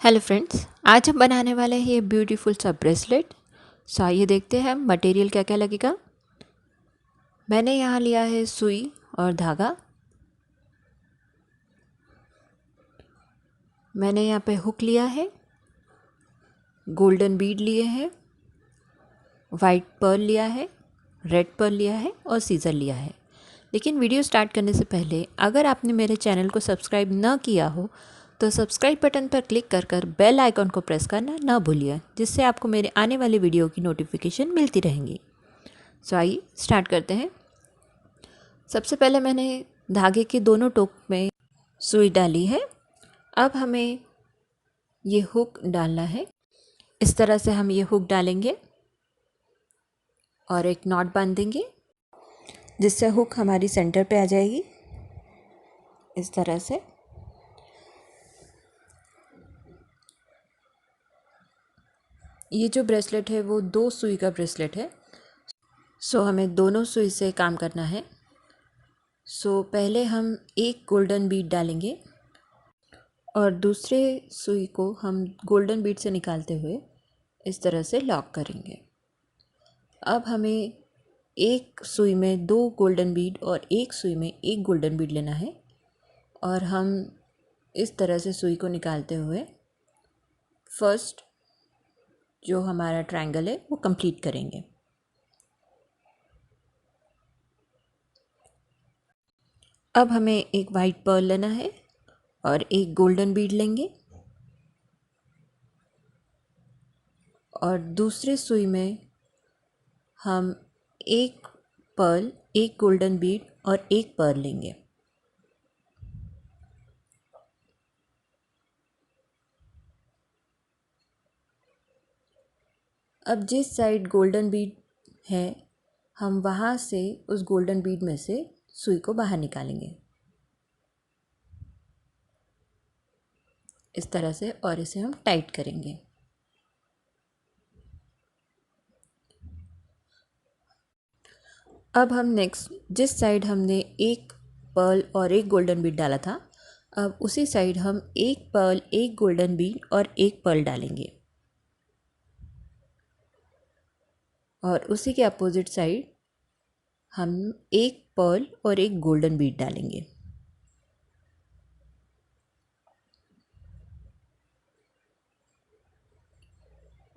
Hello friends, आज हम बनाने वाले हैं ये ब्यूटीफुल सा ब्रेसलेट। सो आइए देखते हैं मटेरियल क्या क्या लगेगा। मैंने यहाँ लिया है सुई और धागा। मैंने यहाँ पे हुक लिया है, गोल्डन बीड लिए हैं, वाइट पर्ल लिया है, रेड पर्ल लिया है और सीज़र लिया है। लेकिन वीडियो स्टार्ट करने से पहले अगर आपने मेरे चैनल को सब्सक्राइब न किया हो तो सब्सक्राइब बटन पर क्लिक कर बेल आइकॉन को प्रेस करना ना भूलिए, जिससे आपको मेरे आने वाली वीडियो की नोटिफिकेशन मिलती रहेंगी। सो आइए स्टार्ट करते हैं। सबसे पहले मैंने धागे के दोनों टोक में सुई डाली है। अब हमें ये हुक डालना है। इस तरह से हम ये हुक डालेंगे और एक नॉट बांधेंगे, जिससे हुक हमारी सेंटर पे आ जाएगी। इस तरह से ये जो ब्रेसलेट है वो 2 सुई का ब्रेसलेट है। सो हमें दोनों सुई से काम करना है। सो पहले हम एक गोल्डन बीड डालेंगे और दूसरे सुई को हम गोल्डन बीड से निकालते हुए इस तरह से लॉक करेंगे। अब हमें एक सुई में 2 गोल्डन बीड और एक सुई में एक गोल्डन बीड लेना है और हम इस तरह से सुई को निकालते हुए फर्स्ट जो हमारा ट्रायंगल है वो कंप्लीट करेंगे। अब हमें एक वाइट पर्ल लेना है और एक गोल्डन बीड लेंगे और दूसरे सुई में हम एक पर्ल, एक गोल्डन बीड और एक पर्ल लेंगे। अब जिस साइड गोल्डन बीड है हम वहाँ से उस गोल्डन बीड में से सुई को बाहर निकालेंगे इस तरह से, और इसे हम टाइट करेंगे। अब हम नेक्स्ट जिस साइड हमने एक पर्ल और एक गोल्डन बीड डाला था, अब उसी साइड हम एक पर्ल, एक गोल्डन बीड और एक पर्ल डालेंगे और उसी के अपोजिट साइड हम एक पर्ल और एक गोल्डन बीड डालेंगे।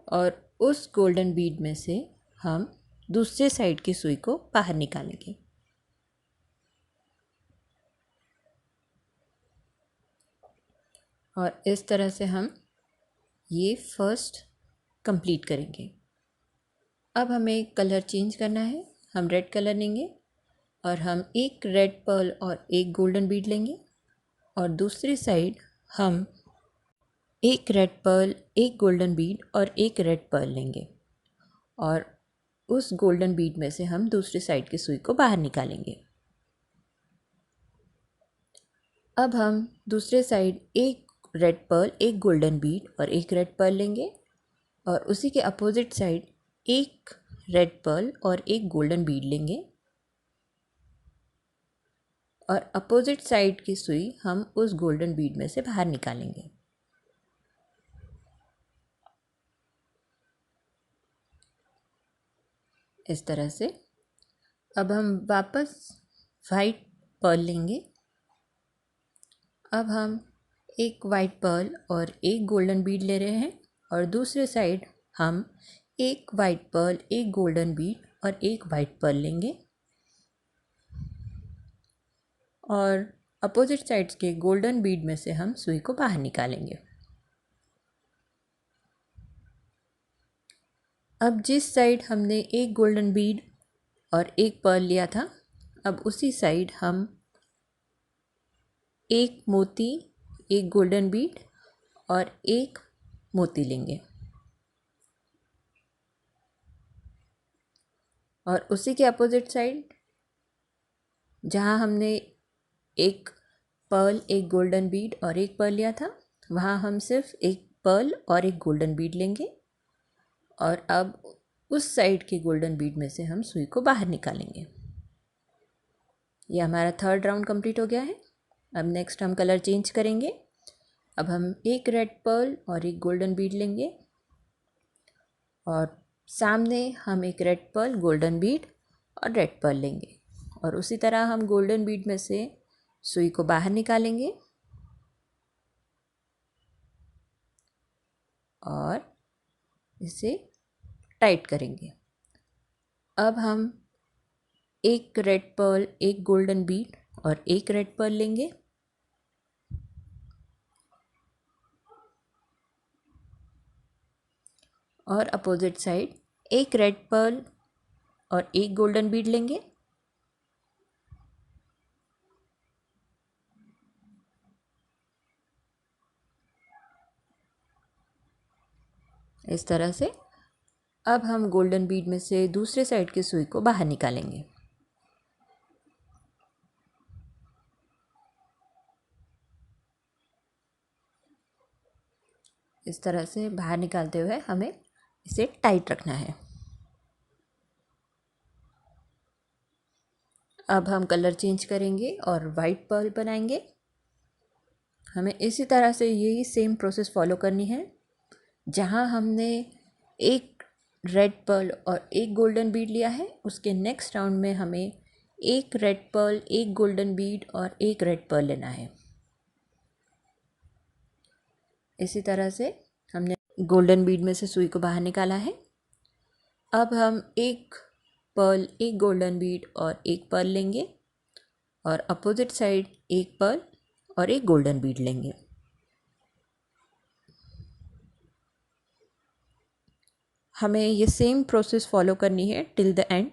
और उस गोल्डन बीड में से हम दूसरे साइड की सुई को बाहर निकालेंगे। और इस तरह से हम ये फर्स्ट कंप्लीट करेंगे। अब हमें कलर चेंज करना है। हम रेड कलर लेंगे और हम एक रेड पर्ल और एक गोल्डन बीड लेंगे और दूसरी साइड हम एक रेड पर्ल, एक गोल्डन बीड और एक रेड पर्ल लेंगे और उस गोल्डन बीड में से हम दूसरी साइड की सुई को बाहर निकालेंगे। अब हम दूसरे साइड एक रेड पर्ल, एक गोल्डन बीड और एक रेड पर्ल लेंगे और उसी के अपोजिट साइड एक रेड पर्ल और एक गोल्डन बीड लेंगे और अपोजिट साइड की सुई हम उस गोल्डन बीड में से बाहर निकालेंगे। इस तरह से अब हम वापस वाइट पर्ल लेंगे। अब हम एक वाइट पर्ल और एक गोल्डन बीड ले रहे हैं और दूसरे साइड हम एक वाइट पर्ल, एक गोल्डन बीड और एक वाइट पर्ल लेंगे और अपोजिट साइड्स के गोल्डन बीड में से हम सुई को बाहर निकालेंगे। अब जिस साइड हमने एक गोल्डन बीड और एक पर्ल लिया था, अब उसी साइड हम एक मोती, एक गोल्डन बीड और एक मोती लेंगे और उसी के अपोजिट साइड जहाँ हमने एक पर्ल, एक गोल्डन बीड और एक पर्ल लिया था, वहाँ हम सिर्फ एक पर्ल और एक गोल्डन बीड लेंगे और अब उस साइड के गोल्डन बीड में से हम सुई को बाहर निकालेंगे। ये हमारा थर्ड राउंड कंप्लीट हो गया है। अब नेक्स्ट हम कलर चेंज करेंगे। अब हम एक रेड पर्ल और एक गोल्डन बीड लेंगे और सामने हम एक रेड पर्ल, गोल्डन बीड और रेड पर्ल लेंगे और उसी तरह हम गोल्डन बीड में से सुई को बाहर निकालेंगे और इसे टाइट करेंगे। अब हम एक रेड पर्ल, एक गोल्डन बीड और एक रेड पर्ल लेंगे और अपोजिट साइड एक रेड पर्ल और एक गोल्डन बीड लेंगे इस तरह से। अब हम गोल्डन बीड में से दूसरे साइड की सुई को बाहर निकालेंगे। इस तरह से बाहर निकालते हुए हमें इसे टाइट रखना है। अब हम कलर चेंज करेंगे और वाइट पर्ल बनाएंगे। हमें इसी तरह से यही सेम प्रोसेस फॉलो करनी है। जहाँ हमने एक रेड पर्ल और एक गोल्डन बीड लिया है, उसके नेक्स्ट राउंड में हमें एक रेड पर्ल, एक गोल्डन बीड और एक रेड पर्ल लेना है। इसी तरह से हमने गोल्डन बीड में से सुई को बाहर निकाला है। अब हम एक पर्ल, एक गोल्डन बीड और एक पर्ल लेंगे और अपोजिट साइड एक पर्ल और एक गोल्डन बीड लेंगे। हमें ये सेम प्रोसेस फॉलो करनी है टिल द एंड।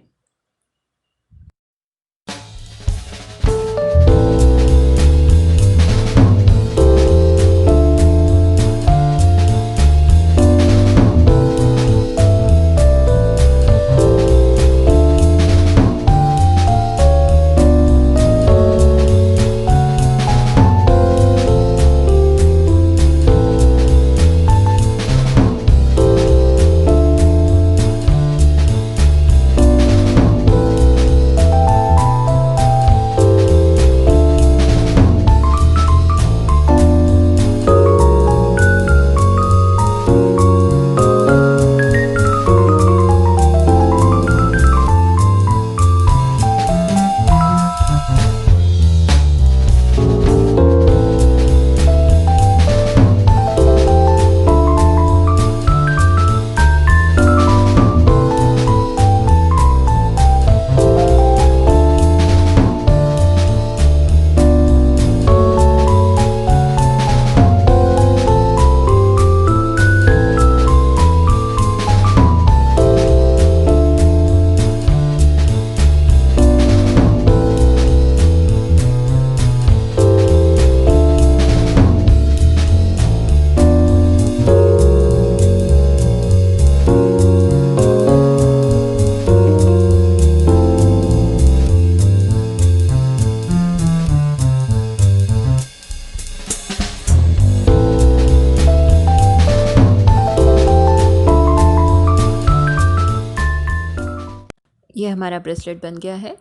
ये हमारा ब्रेसलेट बन गया है।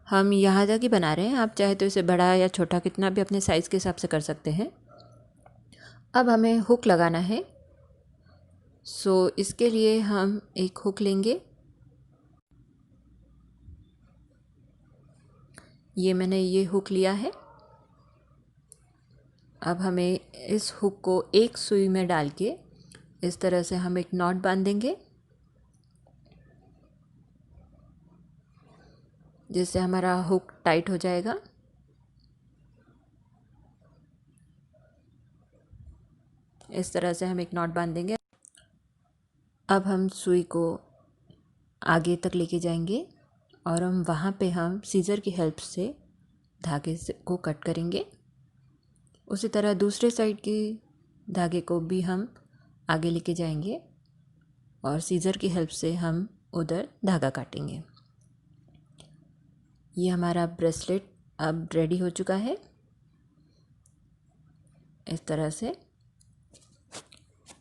हम यहाँ तक ही बना रहे हैं, आप चाहे तो इसे बड़ा या छोटा कितना भी अपने साइज़ के हिसाब से कर सकते हैं। अब हमें हुक लगाना है। इसके लिए हम एक हुक लेंगे। ये मैंने ये हुक लिया है। अब हमें इस हुक को एक सुई में डाल के इस तरह से हम एक नॉट बांधेंगे, जिससे हमारा हुक टाइट हो जाएगा। इस तरह से हम एक नॉट बांधेंगे। अब हम सुई को आगे तक लेके जाएंगे और वहाँ पे हम सीज़र की हेल्प से धागे को कट करेंगे। उसी तरह दूसरे साइड की धागे को भी हम आगे लेके जाएंगे और सीज़र की हेल्प से हम उधर धागा काटेंगे। ये हमारा ब्रेसलेट अब रेडी हो चुका है। इस तरह से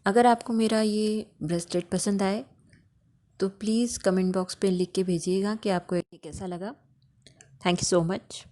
अगर आपको मेरा ये ब्रेसलेट पसंद आए तो प्लीज़ कमेंट बॉक्स पे लिख के भेजिएगा कि आपको ये कैसा लगा। Thank you so much.